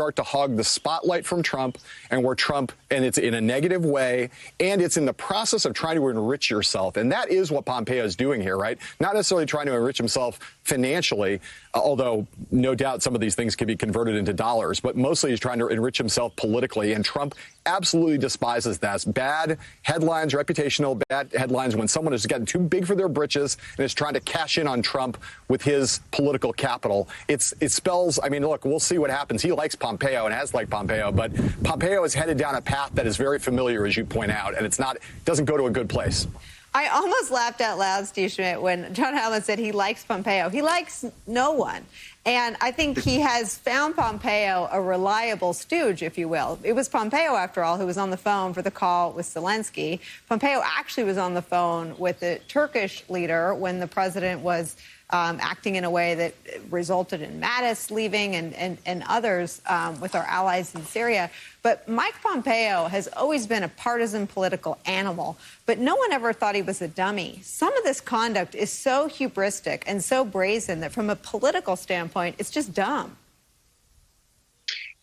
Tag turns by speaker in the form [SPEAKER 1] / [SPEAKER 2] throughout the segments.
[SPEAKER 1] start to hog the spotlight from Trump, and it's in a negative way, and it's in the process of trying to enrich yourself. And that is what Pompeo is doing here, right? Not necessarily trying to enrich himself financially, although no doubt some of these things can be converted into dollars, but mostly he's trying to enrich himself politically. And Trump absolutely despises that. Bad headlines, reputational bad headlines, when someone has gotten too big for their britches and is trying to cash in on Trump with his political capital. It spells, I mean, look, we'll see what happens. He likes Pompeo and has liked Pompeo, but Pompeo is headed down a path that is very familiar, as you point out, and it doesn't go to a good place.
[SPEAKER 2] I almost laughed out loud, Steve Schmidt, when John Heilemann said he likes Pompeo. He likes no one. And I think he has found Pompeo a reliable stooge, if you will. It was Pompeo, after all, who was on the phone for the call with Zelensky. Pompeo actually was on the phone with the Turkish leader when the president was acting in a way that resulted in Mattis leaving and others with our allies in Syria. But Mike Pompeo has always been a partisan political animal, but no one ever thought he was a dummy. Some of this conduct is so hubristic and so brazen that from a political standpoint, it's just dumb.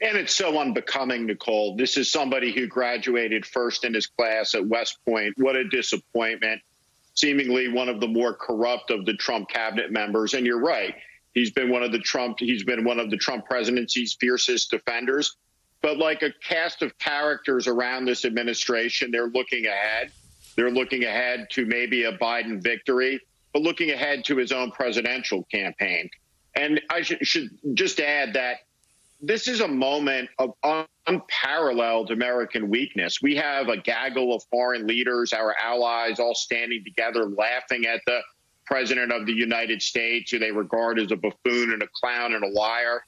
[SPEAKER 3] And it's so unbecoming, Nicole. This is somebody who graduated first in his class at West Point. What a disappointment. Seemingly one of the more corrupt of the Trump cabinet members. And you're right. He's been one of the Trump presidency's fiercest defenders. But like a cast of characters around this administration, they're looking ahead. They're looking ahead to maybe a Biden victory, but looking ahead to his own presidential campaign. And I should just add that this is a moment of unparalleled American weakness. We have a gaggle of foreign leaders, our allies, all standing together, laughing at the president of the United States, who they regard as a buffoon and a clown and a liar.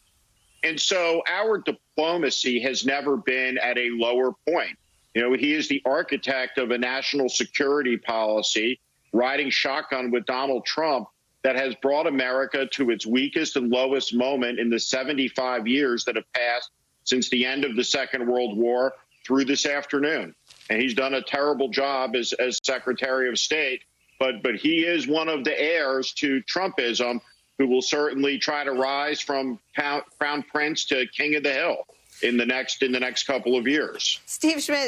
[SPEAKER 3] And so our diplomacy has never been at a lower point. You know, he is the architect of a national security policy, riding shotgun with Donald Trump, that has brought America to its weakest and lowest moment in the 75 years that have passed since the end of the Second World War through this afternoon. And he's done a terrible job as Secretary of State, but he is one of the heirs to Trumpism, who will certainly try to rise from Crown Prince to King of the Hill in the next couple of years.
[SPEAKER 2] Steve Schmidt.